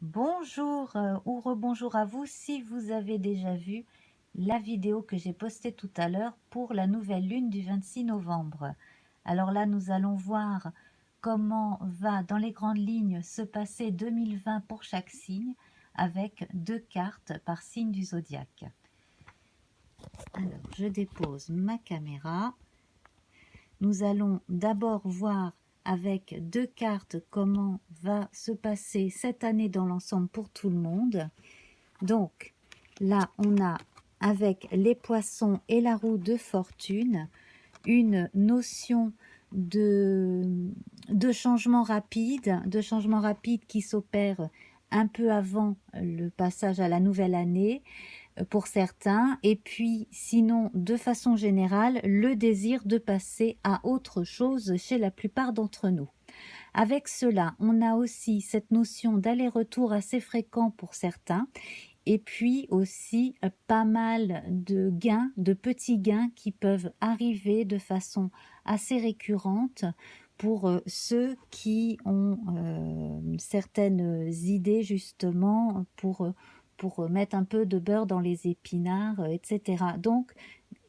Bonjour ou rebonjour à vous si vous avez déjà vu la vidéo que j'ai postée tout à l'heure pour la nouvelle lune du 26 novembre. Alors là, nous allons voir comment va dans les grandes lignes se passer 2020 pour chaque signe avec 2 cartes par signe du zodiaque. Alors, je dépose ma caméra. Nous allons d'abord voir avec 2 cartes comment va se passer cette année dans l'ensemble pour tout le monde. Donc là, on a avec les poissons et la roue de fortune une notion de changement rapide, qui s'opère un peu avant le passage à la nouvelle année pour certains, et puis sinon de façon générale le désir de passer à autre chose chez la plupart d'entre nous. Avec cela, on a aussi cette notion d'aller-retour assez fréquent pour certains, et puis aussi pas mal de gains, de petits gains qui peuvent arriver de façon assez récurrente pour ceux qui ont certaines idées justement pour mettre un peu de beurre dans les épinards, etc. Donc,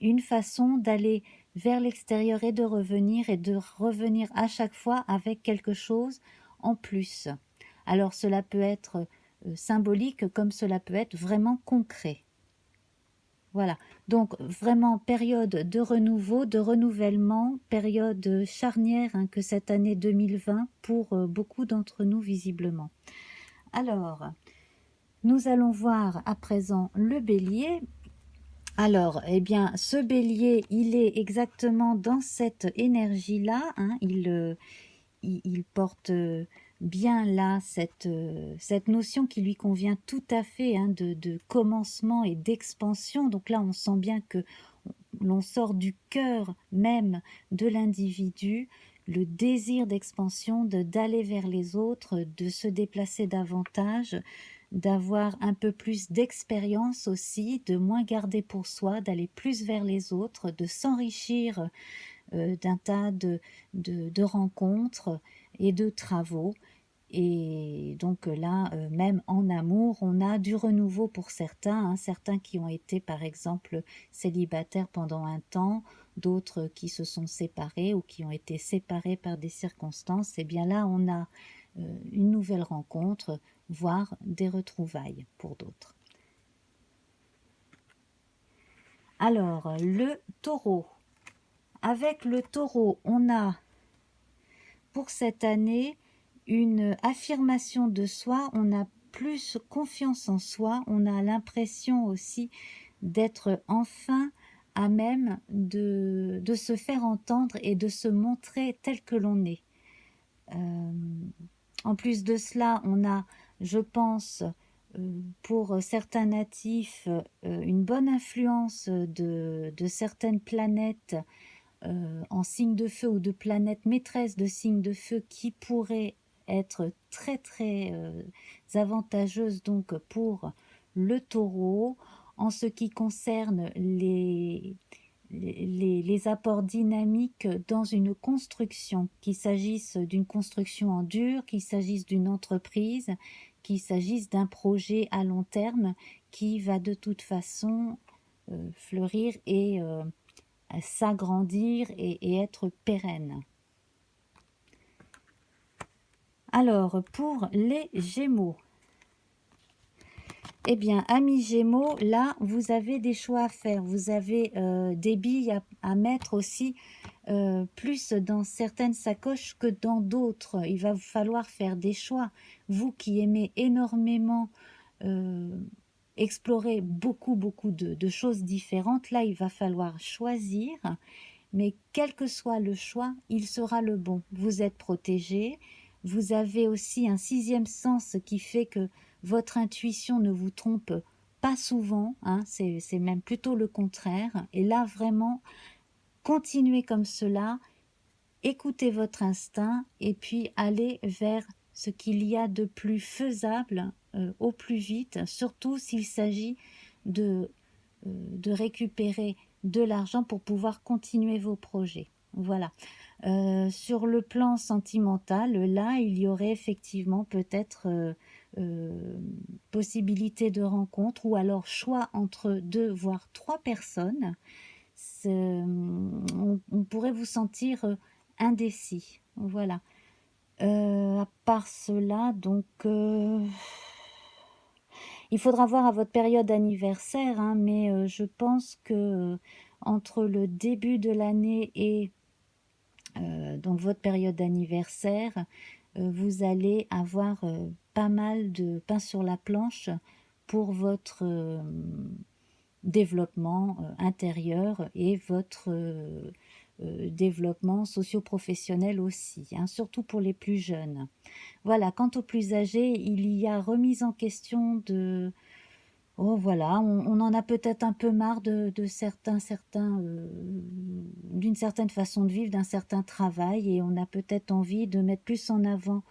une façon d'aller vers l'extérieur et de revenir à chaque fois avec quelque chose en plus. Alors, cela peut être symbolique comme cela peut être vraiment concret. Voilà, donc vraiment période de renouveau, de renouvellement, période charnière que cette année 2020 pour beaucoup d'entre nous visiblement. Alors, nous allons voir à présent le bélier. Alors, eh bien, ce bélier, il est exactement dans cette énergie-là, il porte bien là cette notion qui lui convient tout à fait de commencement et d'expansion. Donc là, on sent bien que l'on sort du cœur même de l'individu, le désir d'expansion, d'aller vers les autres, de se déplacer davantage, d'avoir un peu plus d'expérience aussi, de moins garder pour soi, d'aller plus vers les autres, de s'enrichir d'un tas de rencontres et de travaux. Et donc là, même en amour, on a du renouveau pour certains, certains qui ont été par exemple célibataires pendant un temps, d'autres qui se sont séparés ou qui ont été séparés par des circonstances. Et bien là, on a une nouvelle rencontre, voire des retrouvailles pour d'autres. Alors, le taureau. Avec le taureau, on a pour cette année une affirmation de soi, on a plus confiance en soi, on a l'impression aussi d'être enfin à même de se faire entendre et de se montrer tel que l'on est. En plus de cela, on a, je pense, pour certains natifs, une bonne influence de certaines planètes en signe de feu ou de planètes maîtresses de signes de feu qui pourraient être très très avantageuses donc pour le taureau en ce qui concerne les apports dynamiques dans une construction, qu'il s'agisse d'une construction en dur, qu'il s'agisse d'une entreprise, qu'il s'agisse d'un projet à long terme qui va de toute façon fleurir et s'agrandir et être pérenne. Alors, pour les Gémeaux, eh bien, amis Gémeaux, là, vous avez des choix à faire. Vous avez des billes à mettre aussi plus dans certaines sacoches que dans d'autres. Il va vous falloir faire des choix. Vous qui aimez énormément explorer beaucoup de choses différentes, là, il va falloir choisir. Mais quel que soit le choix, il sera le bon. Vous êtes protégé. Vous avez aussi un sixième sens qui fait que votre intuition ne vous trompe pas souvent. C'est même plutôt le contraire. Et là, vraiment, continuez comme cela. Écoutez votre instinct et puis allez vers ce qu'il y a de plus faisable au plus vite, surtout s'il s'agit de récupérer de l'argent pour pouvoir continuer vos projets. Voilà. Sur le plan sentimental, là, il y aurait effectivement peut-être possibilité de rencontre ou alors choix entre 2 voire 3 personnes. On pourrait vous sentir indécis. Voilà. À part cela, donc, il faudra voir à votre période anniversaire, hein, mais je pense que entre le début de l'année et donc votre période d'anniversaire, vous allez avoir pas mal de pain sur la planche pour votre développement intérieur et votre développement socio-professionnel aussi, hein, surtout pour les plus jeunes. Voilà, quant aux plus âgés, il y a remise en question de... Oh voilà, on en a peut-être un peu marre de d'une certaine façon de vivre, d'un certain travail, et on a peut-être envie de mettre plus en avant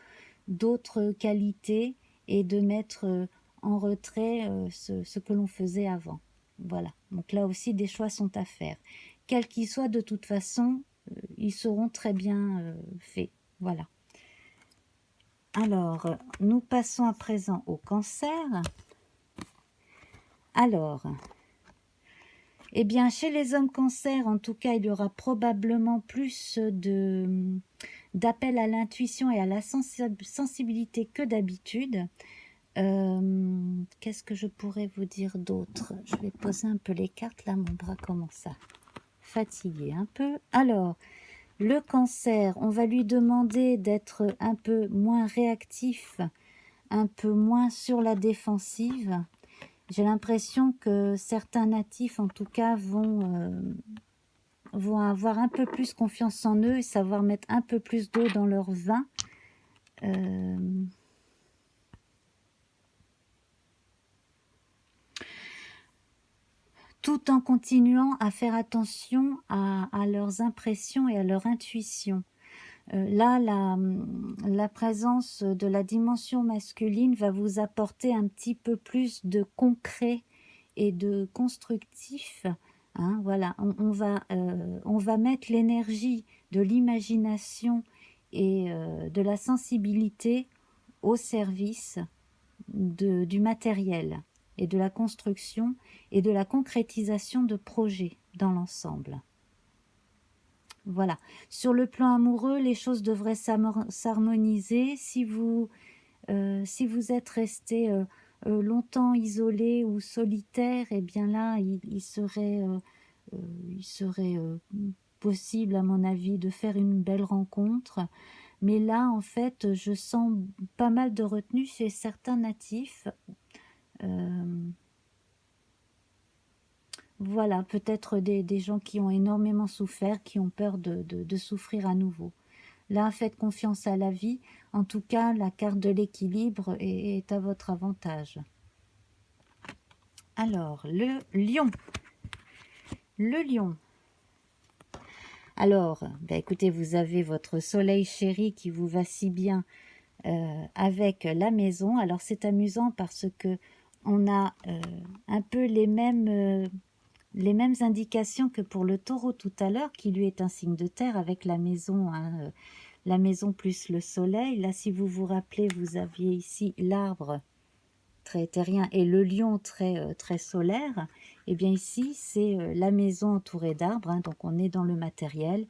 d'autres qualités et de mettre en retrait ce que l'on faisait avant. Voilà, donc là aussi des choix sont à faire. Quels qu'ils soient, de toute façon, ils seront très bien faits. Voilà. Alors, nous passons à présent au cancer. Alors, eh bien, chez les hommes cancer, en tout cas, il y aura probablement plus d'appel à l'intuition et à la sensibilité que d'habitude. Qu'est-ce que je pourrais vous dire d'autre? Je vais poser un peu les cartes, là, mon bras commence à fatiguer un peu. Alors, le cancer, on va lui demander d'être un peu moins réactif, un peu moins sur la défensive. J'ai l'impression que certains natifs, en tout cas, vont avoir un peu plus confiance en eux et savoir mettre un peu plus d'eau dans leur vin. Tout en continuant à faire attention à leurs impressions et à leur intuition. Là, la présence de la dimension masculine va vous apporter un petit peu plus de concret et de constructif. Hein, voilà, on va mettre l'énergie de l'imagination et de la sensibilité au service du matériel et de la construction et de la concrétisation de projets dans l'ensemble. Voilà. Sur le plan amoureux, les choses devraient s'harmoniser. Si vous êtes resté longtemps isolé ou solitaire, eh bien là, il serait possible, à mon avis, de faire une belle rencontre. Mais là, en fait, je sens pas mal de retenue chez certains natifs. Voilà, peut-être des gens qui ont énormément souffert, qui ont peur de souffrir à nouveau. Là, faites confiance à la vie. En tout cas, la carte de l'équilibre est à votre avantage. Alors, le lion. Le lion. Alors, écoutez, vous avez votre soleil chéri qui vous va si bien avec la maison. Alors, c'est amusant parce que on a un peu les mêmes indications que pour le taureau tout à l'heure, qui lui est un signe de terre avec la maison, hein, la maison plus le soleil. Là, si vous vous rappelez, vous aviez ici l'arbre très terrien et le lion très solaire. Et bien ici, c'est la maison entourée d'arbres, hein, donc on est dans le matériel,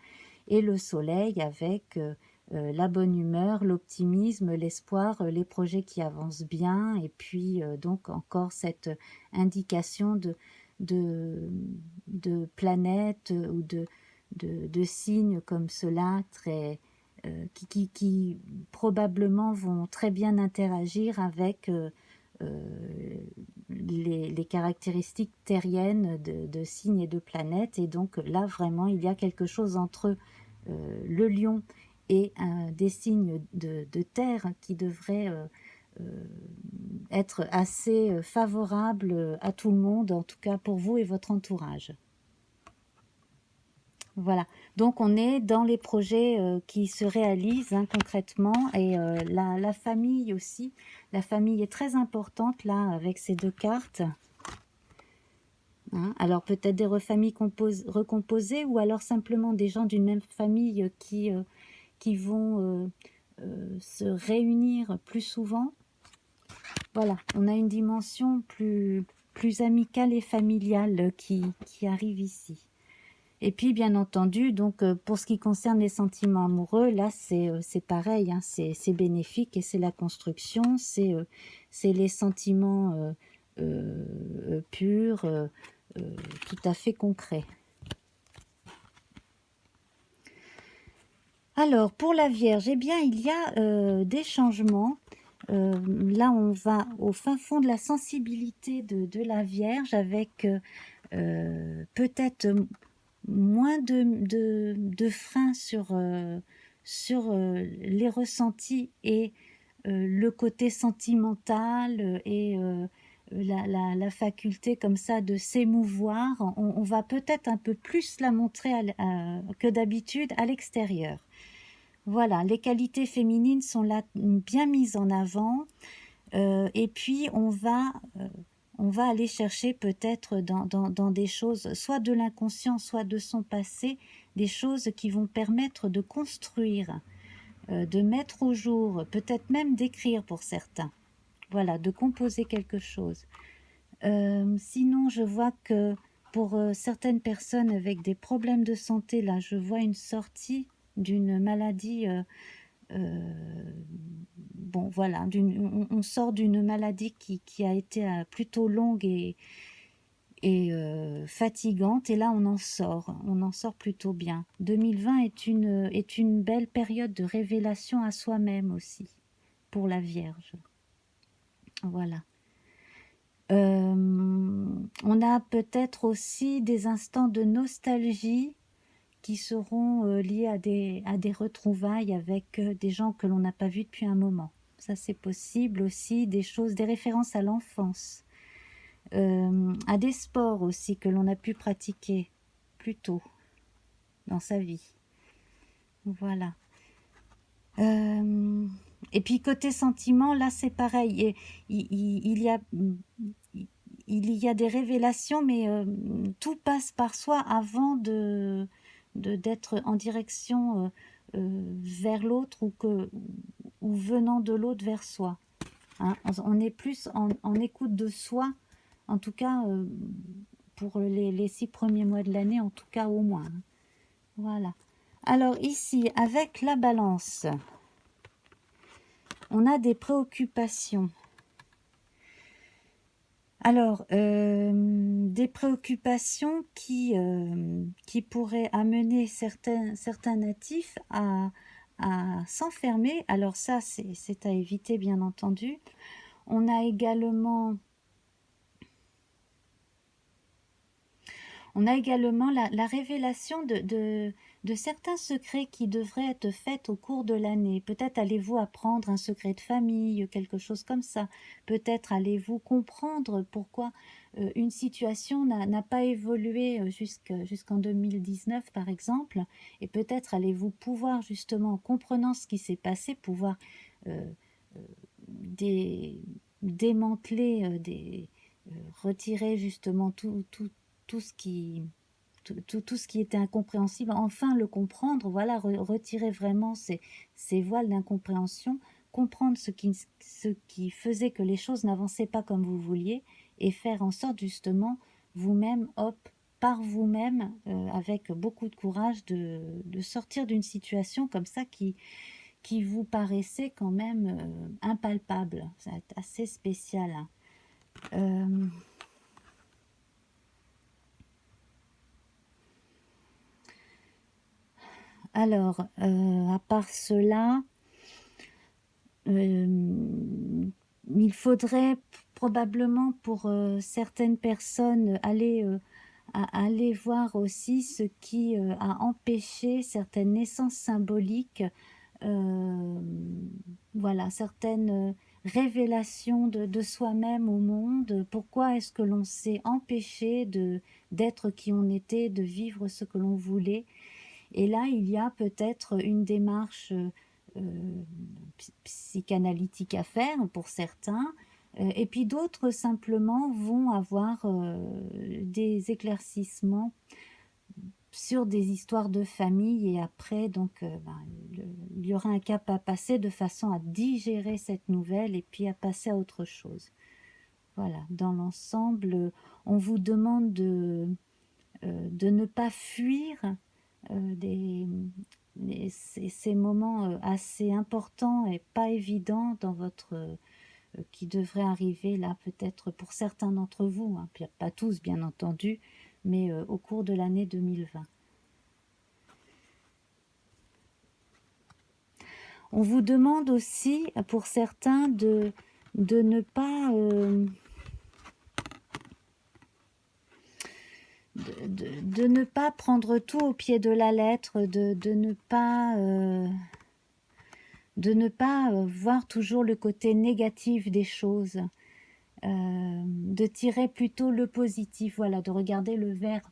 et le soleil avec la bonne humeur, l'optimisme, l'espoir, les projets qui avancent bien, et puis donc encore cette indication de planètes ou de signes comme cela qui probablement vont très bien interagir avec les caractéristiques terriennes de signes et de planètes. Et donc là, vraiment, il y a quelque chose entre le lion et des signes de terre qui devrait être assez favorable à tout le monde, en tout cas pour vous et votre entourage. Voilà, donc on est dans les projets qui se réalisent, hein, concrètement, et la famille aussi. La famille est très importante là avec ces deux cartes. hein. Alors peut-être des familles recomposées ou alors simplement des gens d'une même famille qui vont se réunir plus souvent. Voilà, on a une dimension plus amicale et familiale qui arrive ici. Et puis, bien entendu, donc pour ce qui concerne les sentiments amoureux, là, c'est pareil, hein, c'est bénéfique et c'est la construction, c'est les sentiments purs, tout à fait concrets. Alors, pour la Vierge, eh bien, il y a des changements. Là, on va au fin fond de la sensibilité de la Vierge avec peut-être moins de freins sur les ressentis et le côté sentimental et la faculté comme ça de s'émouvoir. On va peut-être un peu plus la montrer que d'habitude à l'extérieur. Voilà, les qualités féminines sont là bien mises en avant. Et puis on va aller chercher peut-être dans des choses, soit de l'inconscient, soit de son passé, des choses qui vont permettre de construire, de mettre au jour, peut-être même d'écrire pour certains. Voilà, de composer quelque chose. Sinon, je vois que pour certaines personnes avec des problèmes de santé, là, je vois une sortie d'une maladie. Bon, voilà, on sort d'une maladie qui a été plutôt longue et fatigante, et là on en sort plutôt bien. 2020 est une belle période de révélation à soi-même aussi, pour la Vierge. Voilà. On a peut-être aussi des instants de nostalgie qui seront liés à des retrouvailles avec des gens que l'on n'a pas vus depuis un moment. Ça, c'est possible aussi, des choses, des références à l'enfance, à des sports aussi que l'on a pu pratiquer plus tôt dans sa vie. Voilà. Et puis côté sentiment, là c'est pareil. Et, il y a des révélations, mais tout passe par soi avant d'être en direction vers l'autre ou venant de l'autre vers soi. Hein. On est plus en écoute de soi, en tout cas pour les 6 premiers mois de l'année, en tout cas au moins. Hein. Voilà. Alors ici, avec la balance, on a des préoccupations. Alors, des préoccupations qui pourraient amener certains natifs à s'enfermer. Alors ça, c'est à éviter, bien entendu. On a également la révélation de certains secrets qui devraient être faits au cours de l'année. Peut-être allez-vous apprendre un secret de famille, quelque chose comme ça. Peut-être allez-vous comprendre pourquoi une situation n'a pas évolué jusqu'en 2019, par exemple. Et peut-être allez-vous pouvoir, justement, en comprenant ce qui s'est passé, pouvoir démanteler, retirer justement tout ce qui tout ce qui était incompréhensible, enfin le comprendre, voilà, retirer vraiment ces voiles d'incompréhension, comprendre ce qui faisait que les choses n'avançaient pas comme vous vouliez, et faire en sorte justement vous-même, hop, par vous-même, avec beaucoup de courage, de sortir d'une situation comme ça qui vous paraissait quand même impalpable. C'est assez spécial. Hein. Alors, à part cela, il faudrait probablement pour certaines personnes aller voir aussi ce qui a empêché certaines naissances symboliques, voilà, certaines révélations de soi-même au monde. Pourquoi est-ce que l'on s'est empêché d'être qui on était, de vivre ce que l'on voulait? Et là, il y a peut-être une démarche psychanalytique à faire pour certains, Et puis d'autres simplement vont avoir des éclaircissements sur des histoires de famille et après donc il y aura un cap à passer de façon à digérer cette nouvelle et puis à passer à autre chose. Voilà, dans l'ensemble, on vous demande de ne pas fuir ces moments assez importants et pas évidents dans votre qui devraient arriver là peut-être pour certains d'entre vous, hein, puis pas tous bien entendu, mais au cours de l'année 2020. On vous demande aussi pour certains de ne pas de ne pas prendre tout au pied de la lettre, de ne pas voir toujours le côté négatif des choses, de tirer plutôt le positif, voilà, de regarder le verre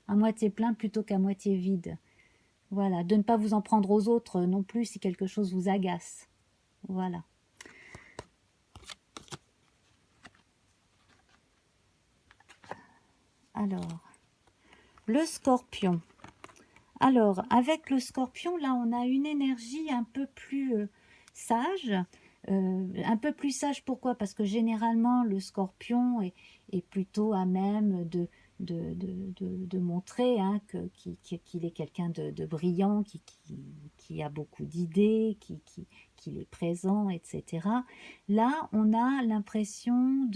à moitié plein plutôt qu'à moitié vide. Voilà, de ne pas vous en prendre aux autres non plus si quelque chose vous agace. Voilà. Alors, le scorpion. Alors, avec le scorpion, là, on a une énergie un peu plus sage. Un peu plus sage, pourquoi? Parce que généralement, le scorpion est plutôt à même de montrer hein, qu'il est quelqu'un de brillant, qui a beaucoup d'idées, qu'il est présent, etc. Là, on a l'impression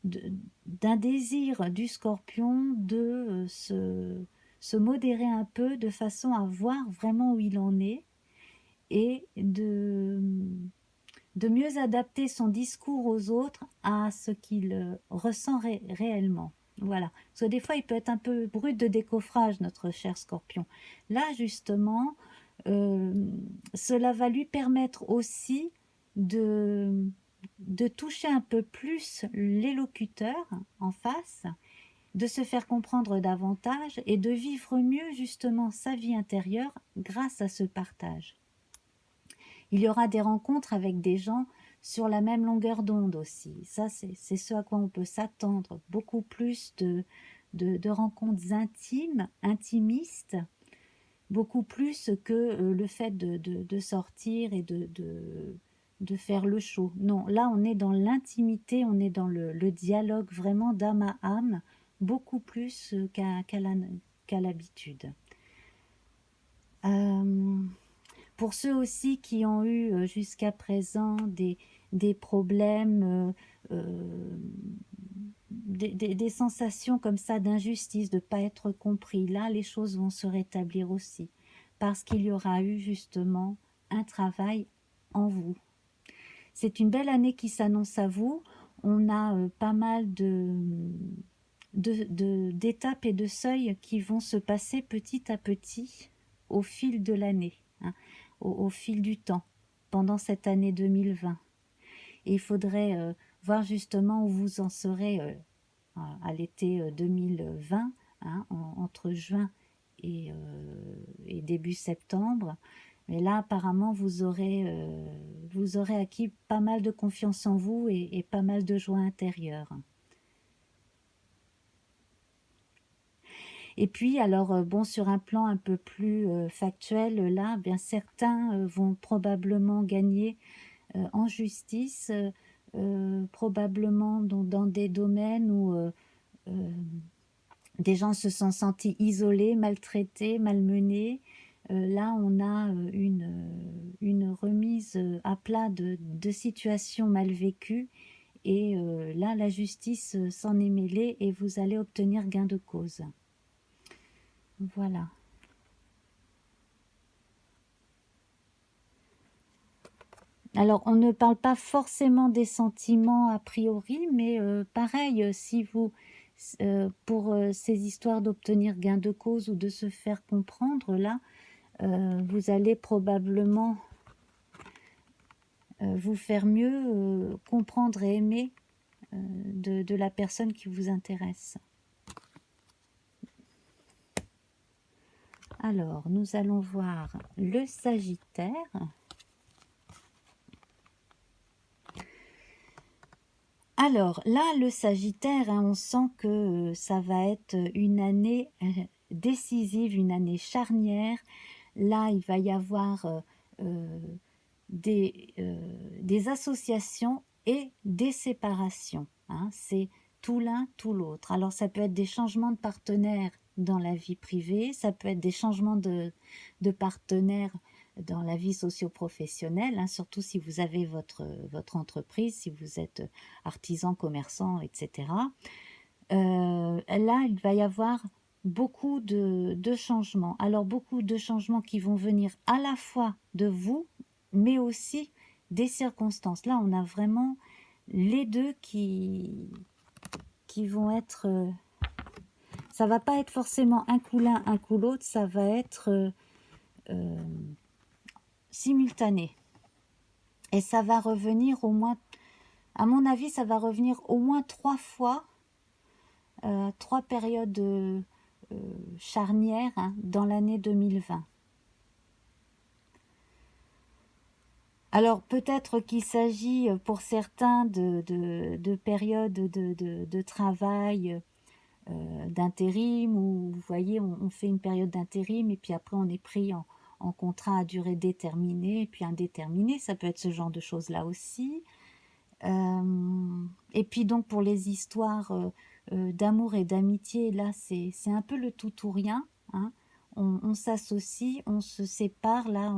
d'un désir du scorpion de se modérer un peu de façon à voir vraiment où il en est et de mieux adapter son discours aux autres à ce qu'il ressent réellement. Voilà. Parce que des fois, il peut être un peu brut de décoffrage, notre cher scorpion. Là, justement, cela va lui permettre aussi de toucher un peu plus l'élocuteur en face, de se faire comprendre davantage et de vivre mieux justement sa vie intérieure grâce à ce partage. Il y aura des rencontres avec des gens sur la même longueur d'onde aussi. Ça, c'est ce à quoi on peut s'attendre. Beaucoup plus de rencontres intimes, intimistes, beaucoup plus que le fait de sortir et de faire le show. Non, là, on est dans l'intimité, on est dans le dialogue vraiment d'âme à âme, beaucoup plus qu'à l'habitude. Pour ceux aussi qui ont eu jusqu'à présent des problèmes, des sensations comme ça d'injustice, de ne pas être compris, là les choses vont se rétablir aussi, parce qu'il y aura eu justement un travail en vous. C'est une belle année qui s'annonce à vous. On a pas mal d'étapes et de seuils qui vont se passer petit à petit au fil de l'année, hein, au fil du temps, pendant cette année 2020. Et il faudrait voir justement où vous en serez à l'été 2020, hein, entre juin et début septembre. Mais là, apparemment, vous aurez acquis pas mal de confiance en vous et pas mal de joie intérieure. Et puis, alors, bon, sur un plan un peu plus factuel, là, bien certains vont probablement gagner en justice, probablement dans des domaines où des gens se sont sentis isolés, maltraités, malmenés. Là, on a une remise à plat de situations mal vécues. Et là, la justice s'en est mêlée et vous allez obtenir gain de cause. Voilà. Alors, on ne parle pas forcément des sentiments a priori, mais pareil, si vous, pour ces histoires d'obtenir gain de cause ou de se faire comprendre, là, vous allez probablement vous faire mieux comprendre et aimer de la personne qui vous intéresse. Alors, nous allons voir le Sagittaire. Alors là, le Sagittaire, hein, on sent que ça va être une année décisive, une année charnière. Là, il va y avoir euh, des associations et des séparations, hein. C'est tout l'un, tout l'autre. Alors ça peut être des changements de partenaires dans la vie privée, ça peut être des changements de partenaires dans la vie socio-professionnelle, hein, surtout si vous avez votre entreprise, si vous êtes artisan, commerçant, etc. Là, il va y avoir beaucoup de changements. Alors, beaucoup de changements qui vont venir à la fois de vous, mais aussi des circonstances. Là, on a vraiment les deux qui vont être... ça va pas être forcément un coup l'un, un coup l'autre, ça va être euh, simultané. Et ça va revenir au moins, à mon avis, ça va revenir au moins 3 fois, 3 périodes charnières, hein, dans l'année 2020. Alors peut-être qu'il s'agit pour certains de périodes de travail, d'intérim, où vous voyez, on fait une période d'intérim et puis après on est pris en contrat à durée déterminée et puis indéterminée. Ça peut être ce genre de choses-là aussi. Et puis donc pour les histoires d'amour et d'amitié, là c'est un peu le tout ou rien, hein. On s'associe, on se sépare, là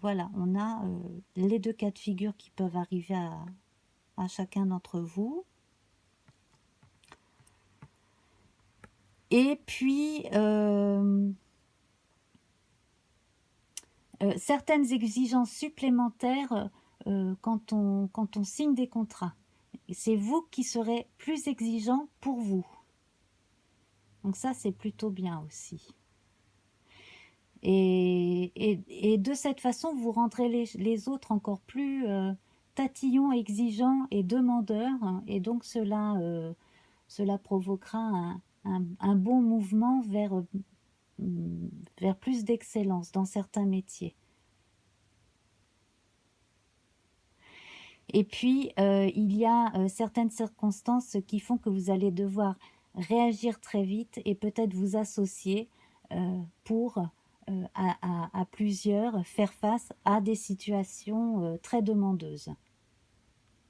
voilà, on a les deux cas de figure qui peuvent arriver à chacun d'entre vous. Et puis certaines exigences supplémentaires quand on signe des contrats. C'est vous qui serez plus exigeant pour vous. Donc ça, c'est plutôt bien aussi. Et de cette façon, vous rendrez les autres encore plus tatillons, exigeants et demandeurs. Et donc cela provoquera un bon mouvement vers plus d'excellence dans certains métiers. Et puis, il y a certaines circonstances qui font que vous allez devoir réagir très vite et peut-être vous associer pour, à plusieurs, faire face à des situations très demandeuses.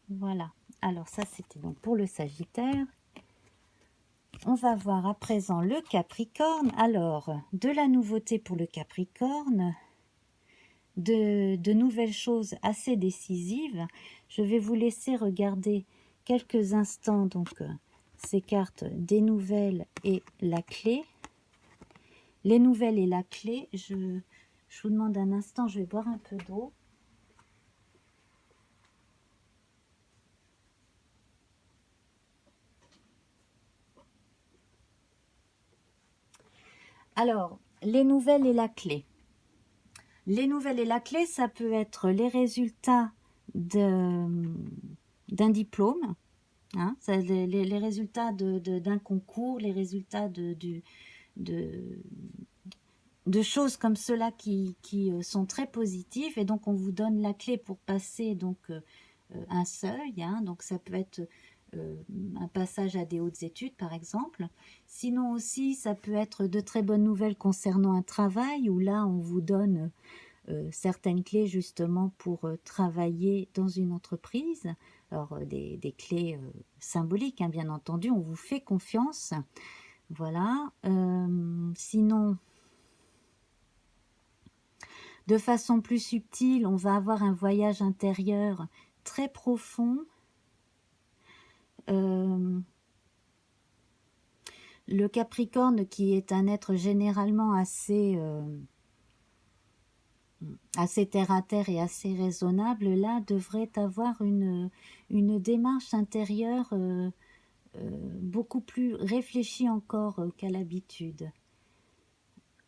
Voilà. Alors ça, c'était donc pour le Sagittaire. On va voir à présent le Capricorne. Alors, de la nouveauté pour le Capricorne, de nouvelles choses assez décisives. Je vais vous laisser regarder quelques instants donc ces cartes des nouvelles et la clé. Les nouvelles et la clé, je vous demande un instant, je vais boire un peu d'eau. Alors, les nouvelles et la clé. Les nouvelles et la clé, ça peut être les résultats d'un diplôme, hein, les résultats d'un concours, les résultats de choses comme cela qui sont très positives, et donc on vous donne la clé pour passer donc un seuil, hein, donc ça peut être un passage à des hautes études par exemple. Sinon aussi ça peut être de très bonnes nouvelles concernant un travail, où là on vous donne certaines clés justement pour travailler dans une entreprise. Alors des clés symboliques, hein, bien entendu, on vous fait confiance. Voilà. Sinon, de façon plus subtile, on va avoir un voyage intérieur très profond. Le Capricorne, qui est un être généralement assez terre à terre et assez raisonnable, là devrait avoir une démarche intérieure beaucoup plus réfléchie encore qu'à l'habitude.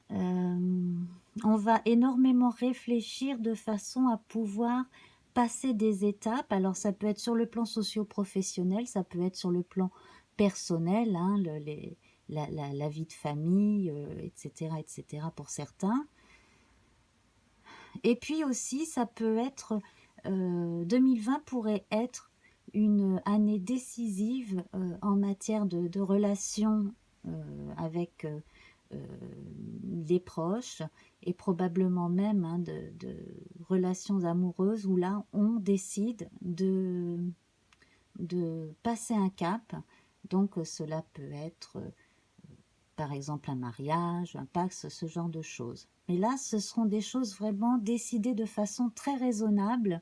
On va énormément réfléchir de façon à pouvoir passer des étapes. Alors ça peut être sur le plan socio-professionnel, ça peut être sur le plan personnel, hein, la vie de famille, etc., etc. pour certains. Et puis aussi, ça peut être, 2020 pourrait être une année décisive en matière de relations avec les proches et probablement même hein, de relations amoureuses où là on décide de passer un cap. Donc cela peut être par exemple un mariage, un Pacs, ce genre de choses. Mais là, ce seront des choses vraiment décidées de façon très raisonnable,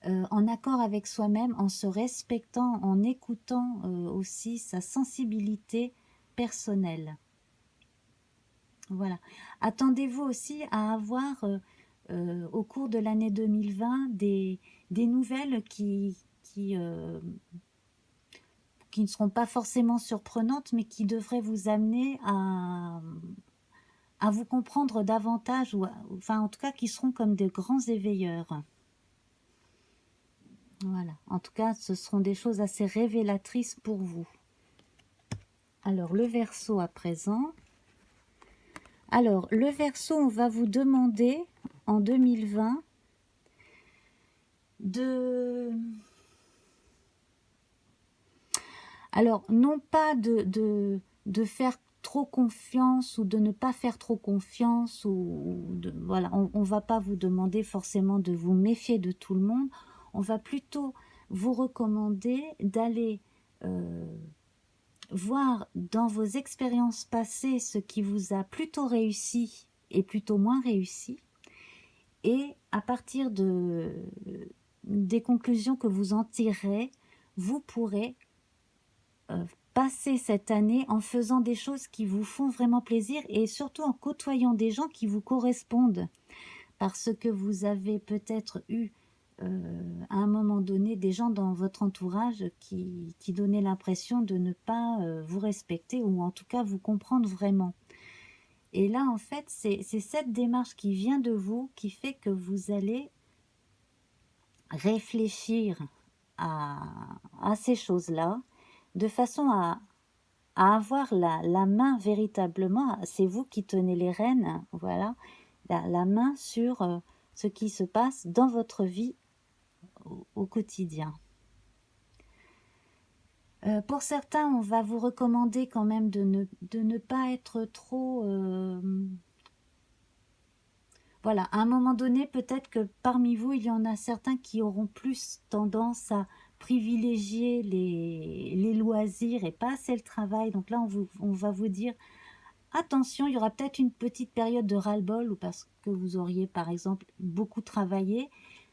en accord avec soi-même, en se respectant, en écoutant aussi sa sensibilité personnelle. Voilà. Attendez-vous aussi à avoir au cours de l'année 2020 des nouvelles qui ne seront pas forcément surprenantes, mais qui devraient vous amener à vous comprendre davantage, ou enfin en tout cas qui seront comme des grands éveilleurs. Voilà, en tout cas ce seront des choses assez révélatrices pour vous. Alors le Verseau à présent. Alors le Verseau, on va vous demander en 2020 de... Alors non pas de faire trop confiance ou de ne pas faire trop confiance, voilà, on ne va pas vous demander forcément de vous méfier de tout le monde, on va plutôt vous recommander d'aller voir dans vos expériences passées ce qui vous a plutôt réussi et plutôt moins réussi, et à partir des conclusions que vous en tirerez, vous pourrez passer cette année en faisant des choses qui vous font vraiment plaisir et surtout en côtoyant des gens qui vous correspondent, parce que vous avez peut-être eu à un moment donné des gens dans votre entourage qui donnaient l'impression de ne pas vous respecter ou en tout cas vous comprendre vraiment. Et là en fait c'est cette démarche qui vient de vous qui fait que vous allez réfléchir à ces choses-là de façon à avoir la main véritablement, c'est vous qui tenez les rênes, voilà, la main sur ce qui se passe dans votre vie au quotidien. Pour certains, on va vous recommander quand même de ne pas être trop... voilà, à un moment donné, peut-être que parmi vous, il y en a certains qui auront plus tendance à privilégier les loisirs et pas assez le travail. Donc là, on va vous dire, attention, il y aura peut-être une petite période de ras-le-bol ou parce que vous auriez, par exemple, beaucoup travaillé.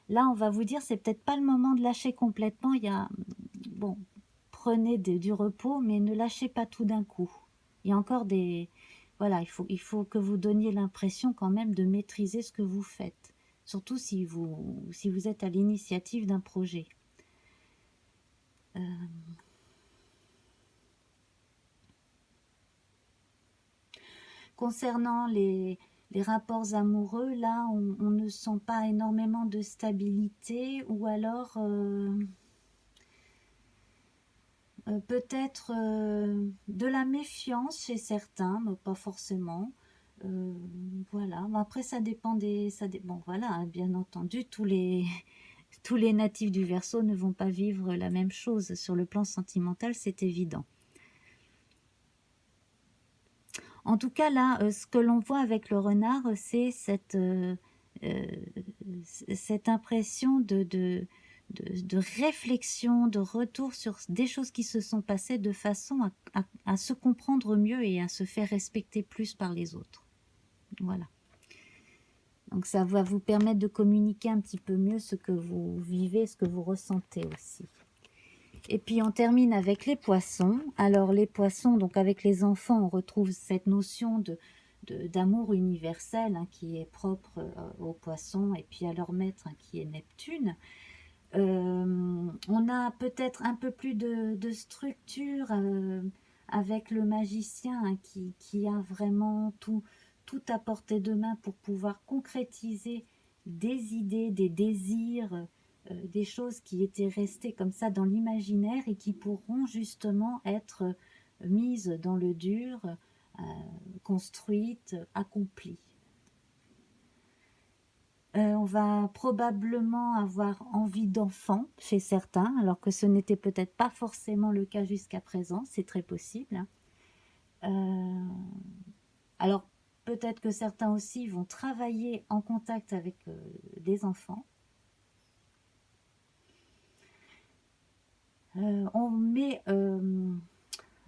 Là, on va vous dire, c'est peut-être pas le moment de lâcher complètement. Il y a, bon, prenez du repos, mais ne lâchez pas tout d'un coup. Il y a encore des... Voilà, il faut que vous donniez l'impression quand même de maîtriser ce que vous faites. Surtout si vous êtes à l'initiative d'un projet. Concernant les rapports amoureux, là, on ne sent pas énormément de stabilité ou alors... peut-être de la méfiance chez certains, mais pas forcément. Voilà. Après, ça dépend des... Bon, voilà, hein, bien entendu, tous les natifs du Verseau ne vont pas vivre la même chose. Sur le plan sentimental, c'est évident. En tout cas, là, ce que l'on voit avec le renard, c'est cette impression de réflexion, de retour sur des choses qui se sont passées de façon à se comprendre mieux et à se faire respecter plus par les autres. Voilà. Donc ça va vous permettre de communiquer un petit peu mieux ce que vous vivez, ce que vous ressentez aussi. Et puis on termine avec les poissons. Alors les poissons, donc avec les enfants, on retrouve cette notion d'amour universel hein, qui est propre aux poissons et puis à leur maître hein, qui est Neptune. On a peut-être un peu plus de structure avec le magicien hein, qui a vraiment tout à portée de main pour pouvoir concrétiser des idées, des désirs, des choses qui étaient restées comme ça dans l'imaginaire et qui pourront justement être mises dans le dur, construites, accomplies. On va probablement avoir envie d'enfant chez certains, alors que ce n'était peut-être pas forcément le cas jusqu'à présent, c'est très possible. Alors peut-être que certains aussi vont travailler en contact avec des enfants. On met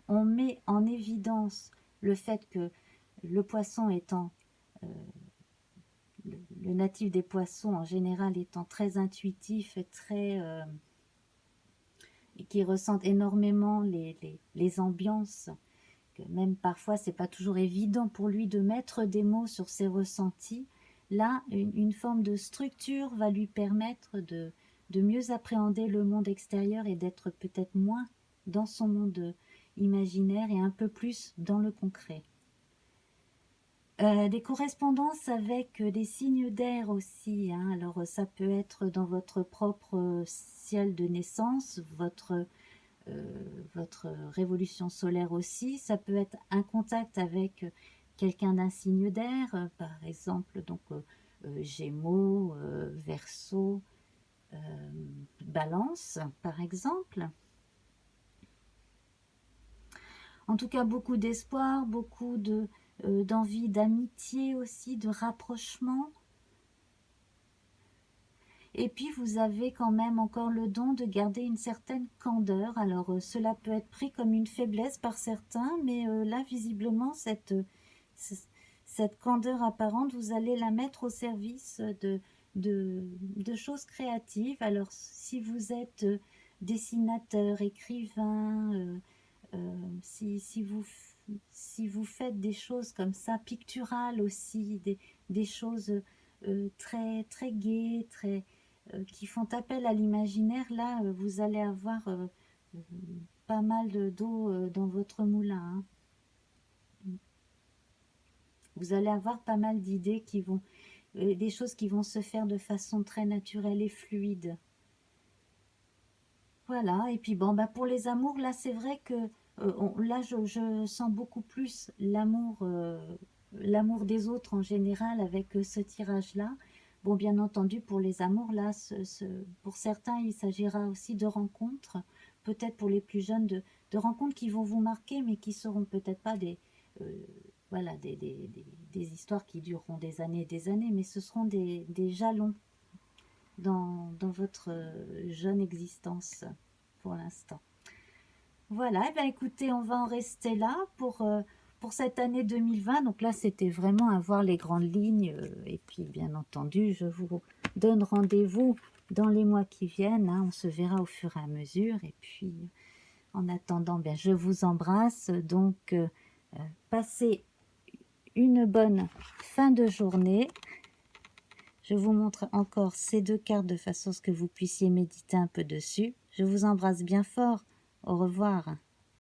en évidence le fait que le poisson étant, le natif des poissons en général étant très intuitif et très, et qui ressentent énormément les ambiances, que même parfois c'est pas toujours évident pour lui de mettre des mots sur ses ressentis. Là, une forme de structure va lui permettre de mieux appréhender le monde extérieur et d'être peut-être moins dans son monde imaginaire et un peu plus dans le concret. Des correspondances avec des signes d'air aussi, hein. Alors ça peut être dans votre propre ciel de naissance, votre révolution solaire aussi. Ça peut être un contact avec quelqu'un d'un signe d'air, par exemple donc Gémeaux, Verseau, Balance par exemple. En tout cas, beaucoup d'espoir, beaucoup d'envie d'amitié aussi, de rapprochement. Et puis, vous avez quand même encore le don de garder une certaine candeur. Alors, cela peut être pris comme une faiblesse par certains, mais là, visiblement, cette candeur apparente, vous allez la mettre au service de choses créatives. Alors, si vous êtes dessinateur, écrivain, si vous faites des choses comme ça, picturales aussi, des choses très, très gaies, qui font appel à l'imaginaire, là, vous allez avoir pas mal d'eau dans votre moulin, hein. Vous allez avoir pas mal d'idées qui vont, des choses qui vont se faire de façon très naturelle et fluide. Voilà, et puis bon, bah pour les amours, là, c'est vrai que là, je sens beaucoup plus l'amour des autres en général avec ce tirage-là. Bon, bien entendu, pour les amours, là, pour certains, il s'agira aussi de rencontres, peut-être pour les plus jeunes, de rencontres qui vont vous marquer, mais qui seront peut-être pas voilà, des histoires qui dureront des années et des années, mais ce seront des jalons dans votre jeune existence pour l'instant. Voilà, et bien écoutez, on va en rester là pour cette année 2020. Donc là, c'était vraiment à voir les grandes lignes. Et puis, bien entendu, je vous donne rendez-vous dans les mois qui viennent, hein. On se verra au fur et à mesure. Et puis, en attendant, bien, je vous embrasse. Donc, passez une bonne fin de journée. Je vous montre encore ces deux cartes de façon à ce que vous puissiez méditer un peu dessus. Je vous embrasse bien fort. Au revoir.